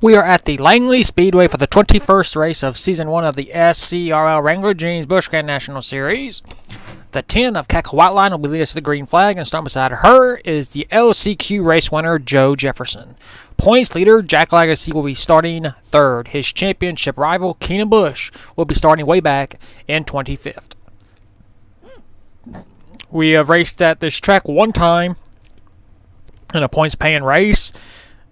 We are at the Langley Speedway for the 21st race of Season 1 of the SCRL Wrangler Busch Grand National Series. The 10 of Kaka Whiteline will be leading us to the green flag, and starting beside her is the LCQ race winner, Joe Jefferson. Points leader, Jack Legacy, will be starting third. His championship rival, Keenan Busch, will be starting way back in 25th. We have raced at this track one time in a points-paying race.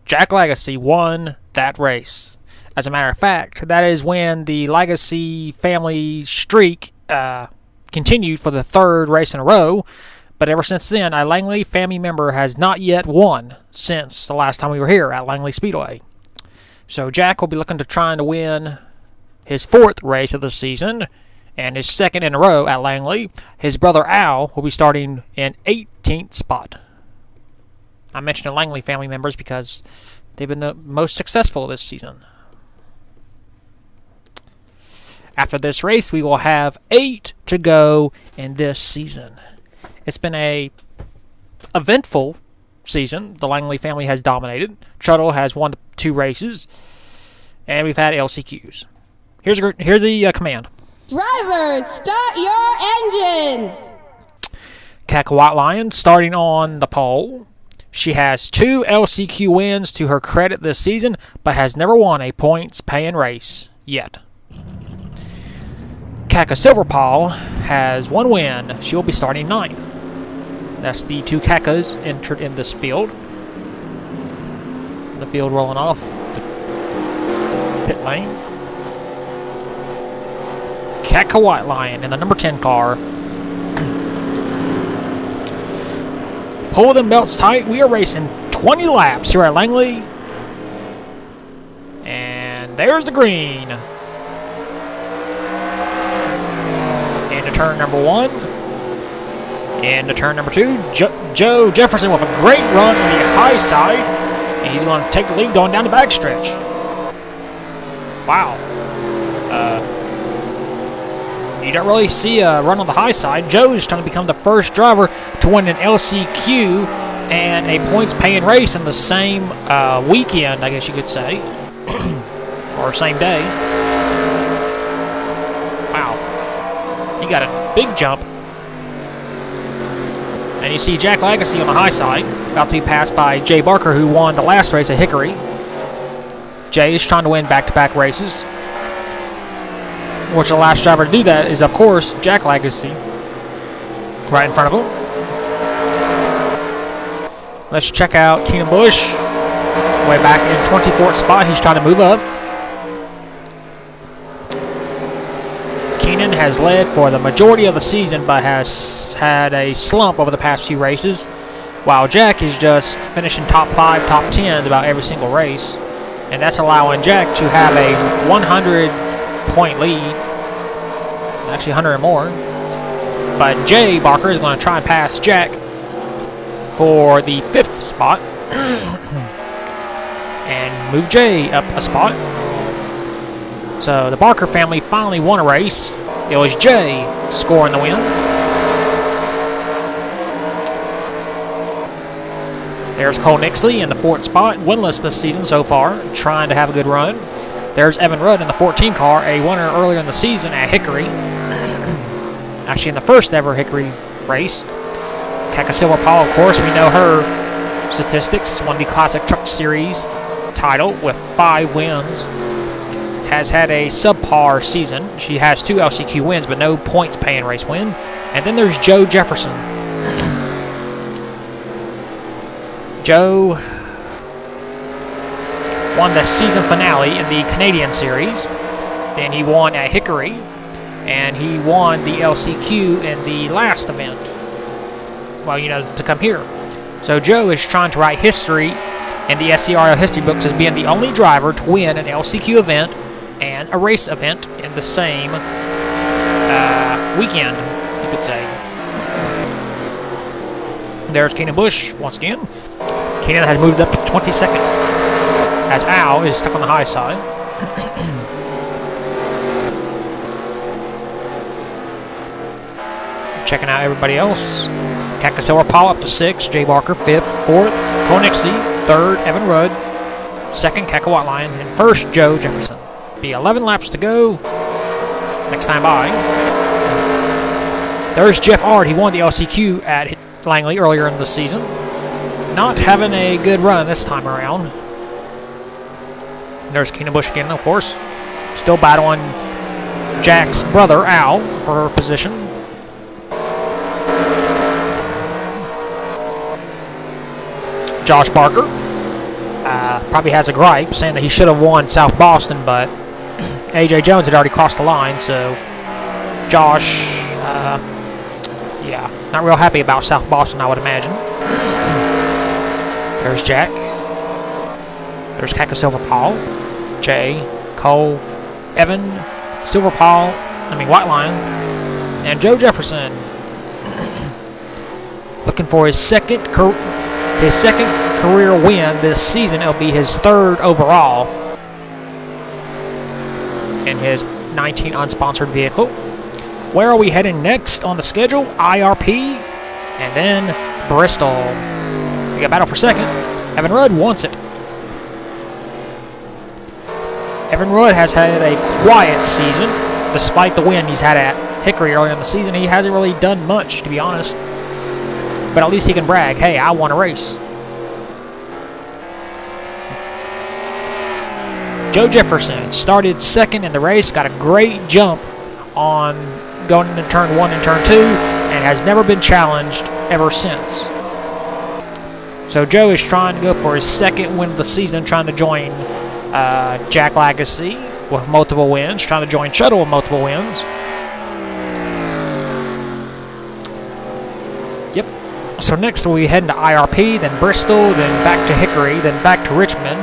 Jack Legacy won that race. As a matter of fact, that is when the Legacy family streak continued for the third race in a row. But ever since then, a Langley family member has not yet won since the last time we were here at Langley Speedway. So Jack will be looking to trying to win his fourth race of the season and his second in a row at Langley. His brother Al will be starting in 18th spot. I mentioned the Langley family members because they've been the most successful this season. After this race, we will have 8 to go in this season. It's been a eventful season. The Langley family has dominated. Shuttle has won 2 races, and we've had LCQs. Here's the command. Drivers, start your engines! Kaka White Lion starting on the pole. She has 2 LCQ wins to her credit this season, but has never won a points-paying race yet. Kaka Silverpaw has 1 win. She will be starting 9th. That's the 2 Kakas entered in this field. The field rolling off the pit lane. Kaka White Lion in the number 10 car. Pull them belts tight. We are racing 20 laps here at Langley. And there's the green. Into turn number 1. Into turn number 2. Joe Jefferson with a great run on the high side. And he's going to take the lead going down the backstretch. Wow. You don't really see a run on the high side. Joe's trying to become the first driver to win an LCQ and a points-paying race in the same weekend, I guess you could say, or same day. Wow. He got a big jump. And you see Jack Legacy on the high side, about to be passed by Jay Barker, who won the last race at Hickory. Jay is trying to win back-to-back races. Which the last driver to do that is, of course, Jack Legacy. Right in front of him. Let's check out Keenan Busch. Way back in 24th spot. He's trying to move up. Keenan has led for the majority of the season, but has had a slump over the past few races. While Jack is just finishing top 5, top 10s about every single race. And that's allowing Jack to have a 100-point lead. Actually 100 or more. But Jay Barker is going to try and pass Jack for the 5th spot. And move Jay up a spot. So the Barker family finally won a race. It was Jay scoring the win. There's Cole Nixley in the 4th spot. Winless this season so far. Trying to have a good run. There's Evan Rudd in the 14 car, a winner earlier in the season at Hickory. Actually, in the first ever Hickory race. Kaka Silverpaw, of course, we know her statistics. Won the Classic Truck Series title with 5 wins. Has had a subpar season. She has 2 LCQ wins, but no points-paying race win. And then there's Joe Jefferson. Joe won the season finale in the Canadian Series. Then he won at Hickory. And he won the LCQ in the last event. Well, to come here. So Joe is trying to write history in the SCRL history books as being the only driver to win an LCQ event and a race event in the same weekend, you could say. There's Keenan Busch once again. Keenan has moved up to 22nd. As Al is stuck on the high side. Checking out everybody else. Kaka Silverpaw up to 6th. Jay Barker 5th. 4th. Cole Nixley. 3rd. Evan Rudd. Second, Keka Whiteline. And first, Joe Jefferson. Be 11 laps to go. Next time by. There's Jeff Ard. He won the LCQ at Langley earlier in the season. Not having a good run this time around. There's Keenan Busch again, of course. Still battling Jack's brother, Al, for position. Josh Barker probably has a gripe saying that he should have won South Boston, but A.J. Jones had already crossed the line, so Josh, yeah, not real happy about South Boston, I would imagine. There's Jack. There's Keka Silver Paul, Jay, Cole, Evan, Whiteline, and Joe Jefferson. Looking for his second career win this season. It'll be his third overall in his 19 unsponsored vehicle. Where are we heading next on the schedule? IRP, and then Bristol. We got battle for second. Evan Rudd wants it. Evan Rudd has had a quiet season. Despite the win he's had at Hickory earlier in the season, he hasn't really done much, to be honest. But at least he can brag, hey, I won a race. Joe Jefferson started second in the race, got a great jump on going into turn 1 and turn 2, and has never been challenged ever since. So Joe is trying to go for his second win of the season, trying to join Jack Legacy with multiple wins, trying to join Shuttle with multiple wins. Yep. So next we'll be heading to IRP, then Bristol, then back to Hickory, then back to Richmond,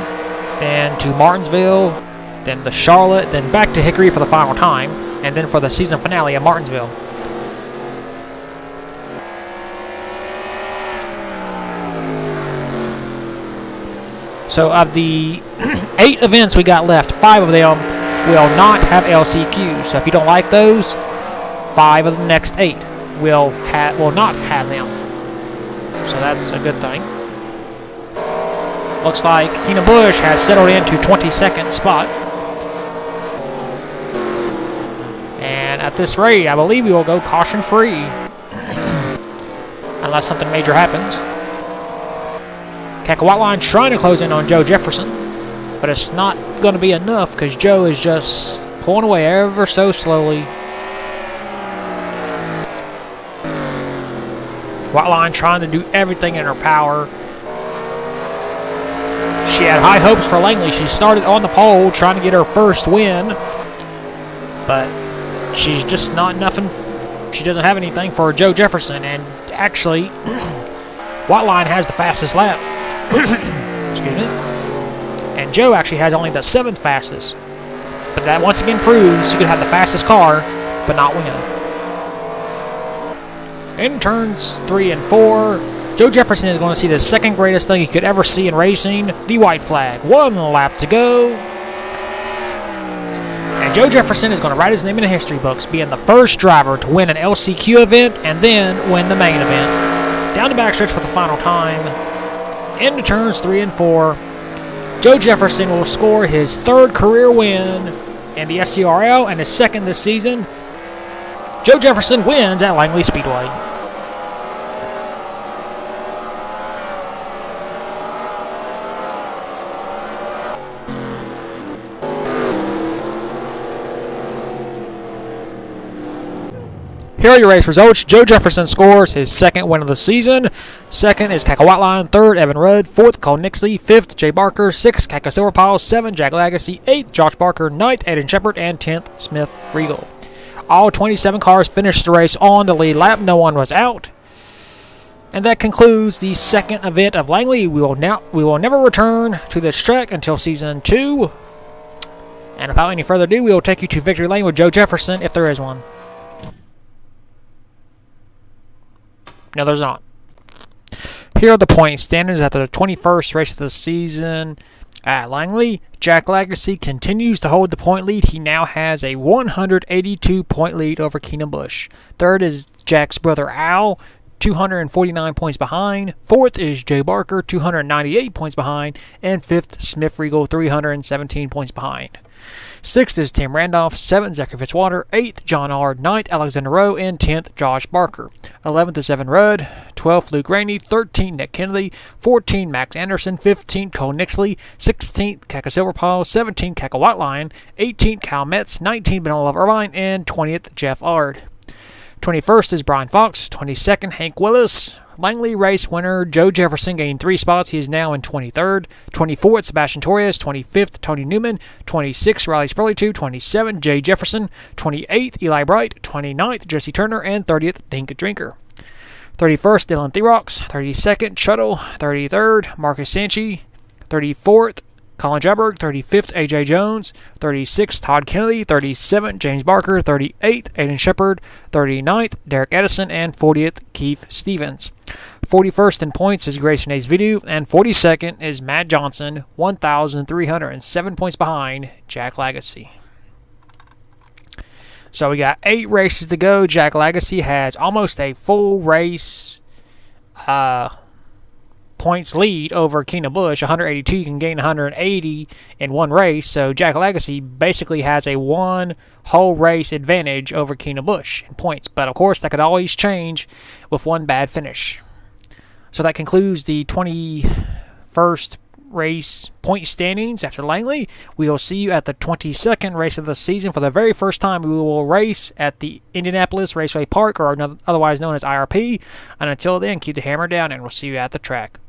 then to Martinsville, then to Charlotte, then back to Hickory for the final time, and then for the season finale at Martinsville. So of the 8 events we got left, 5 of them will not have LCQs. So if you don't like those, 5 of the next 8 will not have them. So that's a good thing. Looks like Keenan Busch has settled into 22nd spot. And at this rate, I believe we will go caution-free. Unless something major happens. Keka Whiteline trying to close in on Joe Jefferson, but it's not going to be enough because Joe is just pulling away ever so slowly. Whiteline trying to do everything in her power. She had high hopes for Langley. She started on the pole trying to get her first win, but she's just not nothing. She doesn't have anything for Joe Jefferson, and actually, Whiteline has the fastest lap. Excuse me. And Joe actually has only the 7th fastest. But that once again proves you can have the fastest car, but not win. In turns 3 and 4, Joe Jefferson is going to see the second greatest thing he could ever see in racing, the white flag. 1 lap to go. And Joe Jefferson is going to write his name in the history books, being the first driver to win an LCQ event and then win the main event. Down the backstretch for the final time. Into turns 3 and 4, Joe Jefferson will score his 3rd career win in the SCRL and his 2nd this season. Joe Jefferson wins at Langley Speedway. Here are your race results. Joe Jefferson scores his 2nd win of the season. 2nd is Keka Whiteline. 3rd, Evan Rudd. 4th, Cole Nixley. 5th, Jay Barker. 6th, Keka Silverpile. 7th, Jack Legacy. 8th, Josh Barker. 9th, Aiden Shepard. And 10th, Smith Regal. All 27 cars finished the race on the lead lap. No one was out. And that concludes the 2nd event of Langley. We will never return to this track until Season 2. And without any further ado, we will take you to Victory Lane with Joe Jefferson, if there is one. No, there's not. Here are the point standings after the 21st race of the season at Langley. Jack Legacy continues to hold the point lead. He now has a 182-point lead over Keenan Busch. 3rd is Jack's brother Al. 249 points behind. Fourth is Jay Barker, 298 points behind. And fifth, Smith Regal, 317 points behind. Sixth is Tim Randolph. Seventh, Zachary Fitzwater. Eighth, John Ard. Ninth, Alexander Rowe. And 10th, Josh Barker. 11th is Evan Rudd. 12th, Luke Rainey. 13th, Nick Kennedy. 14th, Max Anderson. 15th, Cole Nixley. 16th, Kaka Silverpaw. 17th, Kaka White Lion. 18th, Cal Metz. 19th, Benella Irvine. And 20th, Jeff Ard. 21st is Brian Fox. 22nd, Hank Willis. Langley race winner Joe Jefferson gained 3 spots. He is now in 23rd. 24th, Sebastian Torres. 25th, Tony Newman. 26th, Riley Spurley. 27th, Jay Jefferson. 28th, Eli Bright. 29th, Jesse Turner. And 30th, Dink Drinker. 31st, Dylan Therox. 32nd, Shuttle. 33rd, Marcus Sanchi. 34th, Colin Jabberg. 35th, AJ Jones. 36th, Todd Kennedy. 37th, James Barker. 38th, Aiden Shepard. 39th, Derek Edison. And 40th, Keith Stevens. 41st in points is Grayson Azevedo. And 42nd is Matt Johnson, 1,307 points behind Jack Lagasse. So we got 8 races to go. Jack Lagasse has almost a full race points lead over Keenan Busch. 182, you can gain 180 in one race. So Jack Lagasse basically has a one whole race advantage over Keenan Busch in points. But of course, that could always change with one bad finish. So that concludes the 21st race point standings after Langley. We will see you at the 22nd race of the season. For the very first time, we will race at the Indianapolis Raceway Park, or otherwise known as IRP. And until then, keep the hammer down, and we'll see you at the track.